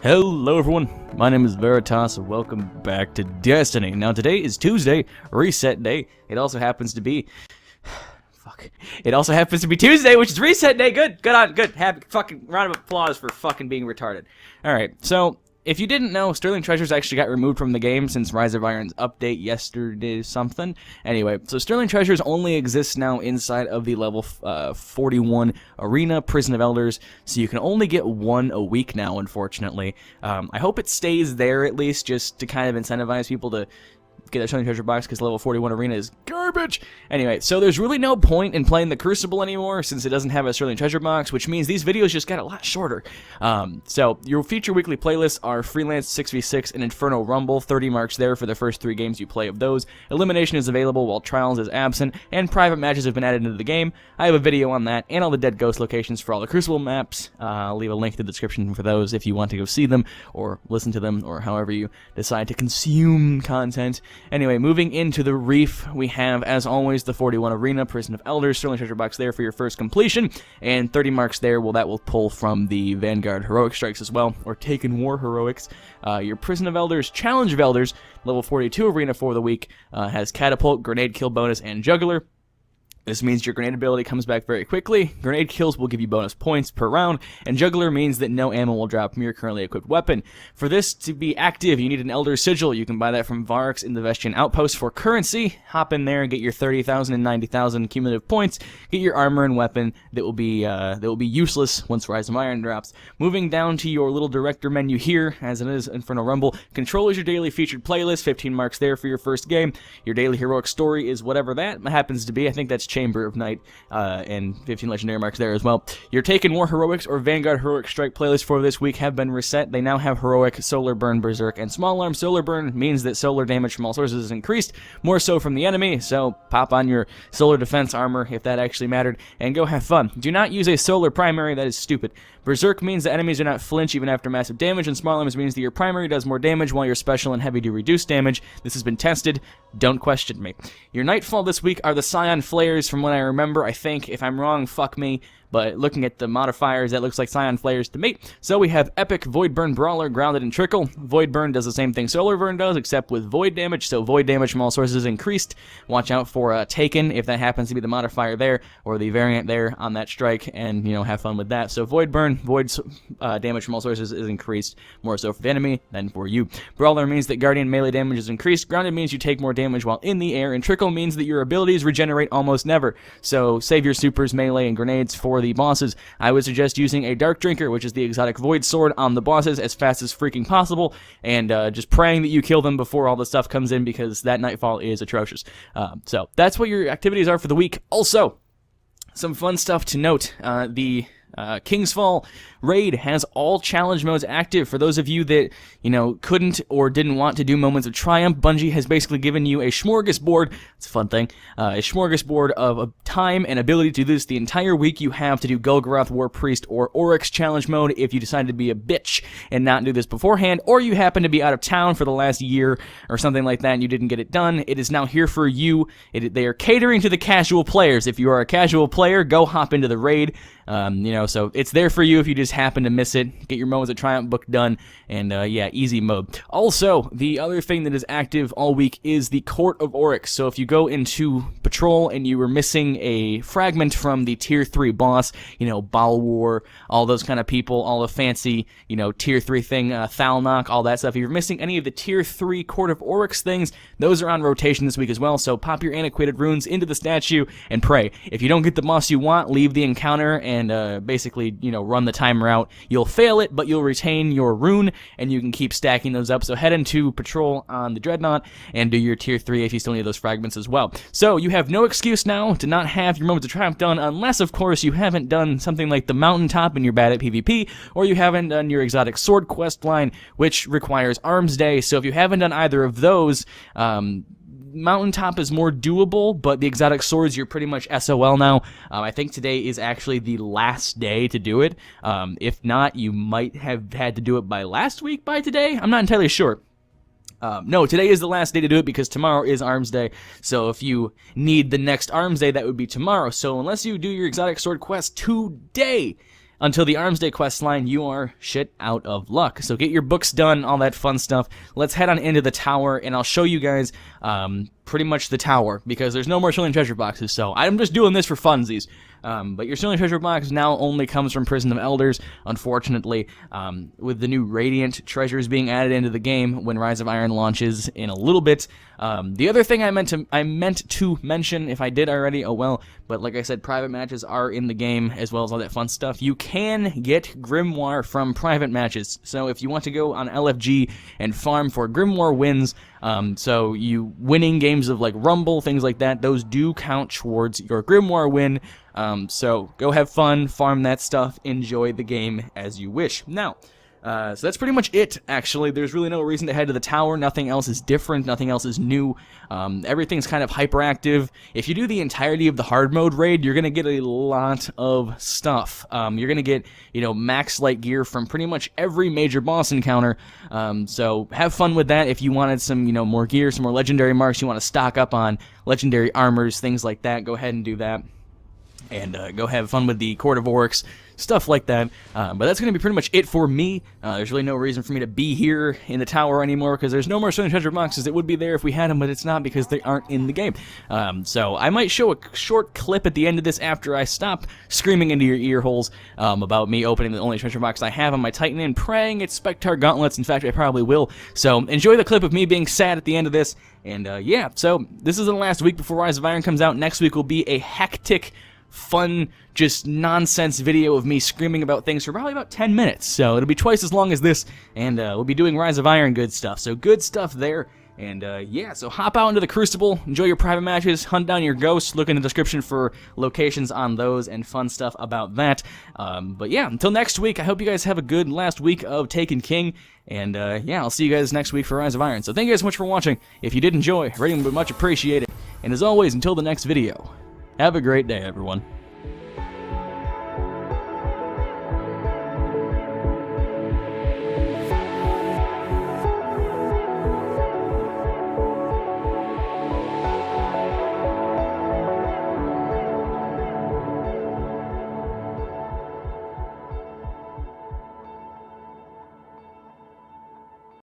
Hello everyone, my name is Veritas and welcome back to Destiny. Now today is Tuesday, reset day. It also happens to be... It also happens to be Tuesday, which is reset day. Good. Happy fucking round of applause for fucking being retarded. Alright, so... if you didn't know, Sterling Treasures actually got removed from the game since Rise of Iron's update yesterday something. Anyway, so Sterling Treasures only exists now inside of the level 41 arena, Prison of Elders, so you can only get one a week now, unfortunately. I hope it stays there at least, just to kind of incentivize people to get a Sterling Treasure box, because level 41 arena is garbage. Anyway, so there's really no point in playing the Crucible anymore since it doesn't have a Sterling Treasure box, which means these videos just got a lot shorter. So your feature weekly playlists are Freelance 6v6 and Inferno Rumble, 30 marks there for the first 3 games you play of those. Elimination is available while Trials is absent, and private matches have been added into the game. I have a video on that, and all the Dead Ghost locations for all the Crucible maps. I'll leave a link in the description for those if you want to go see them, or listen to them, or however you decide to consume content. Anyway, moving into the Reef, we have, as always, the 41 Arena, Prison of Elders, Sterling Treasure box there for your first completion, and 30 marks there, well, that will pull from the Vanguard Heroic Strikes as well, or Taken War Heroics. Your Prison of Elders, Challenge of Elders, level 42 Arena for the week, has Catapult, Grenade Kill Bonus, and Juggler. This means your grenade ability comes back very quickly, grenade kills will give you bonus points per round, and Juggler means that no ammo will drop from your currently equipped weapon. For this to be active, you need an Elder Sigil. You can buy that from Varix in the Vestian Outpost for currency. Hop in there and get your 30,000 and 90,000 cumulative points. Get your armor and weapon that will be useless once Rise of Iron drops. Moving down to your little director menu here, as it is Inferno Rumble, Control is your daily featured playlist, 15 marks there for your first game. Your daily heroic story is whatever that happens to be. I think that's Chamber of Night, and 15 legendary marks there as well. Your Taken War Heroics or Vanguard Heroic Strike playlist for this week have been reset. They now have Heroic, Solar Burn, Berserk, and Small Arm. Solar Burn means that solar damage from all sources is increased, more so from the enemy, so pop on your solar defense armor if that actually mattered, and go have fun. Do not use a solar primary, that is stupid. Berserk means that enemies do not flinch even after massive damage, and Small Arms means that your primary does more damage while your special and heavy do reduce damage. This has been tested. Don't question me. Your Nightfall this week are the Scion Flares from what I remember. I think, if I'm wrong, fuck me. But looking at the modifiers, that looks like Scion Flares to me. So we have Epic, Void Burn, Brawler, Grounded, and Trickle. Void Burn does the same thing Solar Burn does, except with Void damage, so Void damage from all sources is increased. Watch out for Taken, if that happens to be the modifier there, or the variant there on that strike, and, you know, have fun with that. So Void Burn, Void damage from all sources is increased, more so for the enemy than for you. Brawler means that Guardian melee damage is increased. Grounded means you take more damage while in the air, and Trickle means that your abilities regenerate almost never. So save your supers, melee, and grenades for the bosses. I would suggest using a Dark Drinker, which is the exotic Void Sword, on the bosses as fast as freaking possible, and just praying that you kill them before all the stuff comes in, because that Nightfall is atrocious. So that's what your activities are for the week. Also, some fun stuff to note. The King's Fall raid has all challenge modes active. For those of you that, you know, couldn't or didn't want to do Moments of Triumph, Bungie has basically given you a smorgasbord, it's a fun thing, a smorgasbord of time and ability to do this the entire week. You have to do Golgoroth, War Priest, or Oryx challenge mode if you decide to be a bitch and not do this beforehand, or you happen to be out of town for the last year or something like that and you didn't get it done. It is now here for you. They are catering to the casual players. If you are a casual player, go hop into the raid. You know, so it's there for you if you just happen to miss it. Get your Moments of Triumph book done, and yeah, easy mode. Also, the other thing that is active all week is the Court of Oryx. So if you go into Patrol and you were missing a fragment from the Tier 3 boss, you know, Balwar, all those kind of people, all the fancy, you know, Tier 3 thing, Thalnok, all that stuff. If you're missing any of the Tier 3 Court of Oryx things, those are on rotation this week as well, so pop your Antiquated Runes into the statue and pray. If you don't get the boss you want, leave the encounter and basically, you know, run the timer out. You'll fail it, but you'll retain your rune, and you can keep stacking those up. So head into Patrol on the Dreadnought and do your Tier 3 if you still need those fragments as well. So you have no excuse now to not have your Moments of Triumph done, unless, of course, you haven't done something like the Mountaintop and you're bad at PvP, or you haven't done your Exotic Sword quest line, which requires Arms Day. So if you haven't done either of those, Mountaintop is more doable, but the Exotic Swords, you're pretty much SOL now. I think today is actually the last day to do it. If not, you might have had to do it by last week by today. I'm not entirely sure. No, today is the last day to do it because tomorrow is Arms Day. So if you need the next Arms Day, that would be tomorrow. So unless you do your Exotic Sword quest today, until the Arms Day quest line, you are shit out of luck. So get your books done, all that fun stuff. Let's head on into the tower, and I'll show you guys pretty much the tower, because there's no more Illenium treasure boxes, so I'm just doing this for funsies. But your Illenium treasure box now only comes from Prison of Elders, unfortunately, with the new Radiant treasures being added into the game when Rise of Iron launches in a little bit. The other thing I meant to mention, if I did already, oh well, but like I said, private matches are in the game, as well as all that fun stuff. You can get Grimoire from private matches, so if you want to go on LFG and farm for Grimoire wins, so you winning games of like Rumble, things like that, those do count towards your Grimoire win. So go have fun, farm that stuff, enjoy the game as you wish. Now, so that's pretty much it, actually. There's really no reason to head to the tower. Nothing else is different. Nothing else is new. Everything's kind of hyperactive. If you do the entirety of the hard mode raid, you're going to get a lot of stuff. You're going to get, max light gear from pretty much every major boss encounter. So have fun with that. If you wanted some, more gear, some more legendary marks, you want to stock up on legendary armors, things like that, go ahead and do that. And go have fun with the Court of Orcs, stuff like that. But that's going to be pretty much it for me. There's really no reason for me to be here in the tower anymore, because there's no more Illenium treasure boxes. It would be there if we had them, but it's not, because they aren't in the game. So I might show a short clip at the end of this after I stop screaming into your ear holes about me opening the only treasure box I have on my Titan and praying it's Spectar Gauntlets. In fact, I probably will. So enjoy the clip of me being sad at the end of this. And yeah, so this is the last week before Rise of Iron comes out. Next week will be a hectic, fun, just nonsense video of me screaming about things for probably about 10 minutes. So it'll be twice as long as this, and we'll be doing Rise of Iron good stuff. So good stuff there. And yeah, so hop out into the Crucible, enjoy your private matches, hunt down your ghosts, look in the description for locations on those and fun stuff about that. But yeah, until next week, I hope you guys have a good last week of Taken King. And yeah, I'll see you guys next week for Rise of Iron. So thank you guys so much for watching. If you did enjoy, rating would be much appreciated. And as always, until the next video, have a great day, everyone.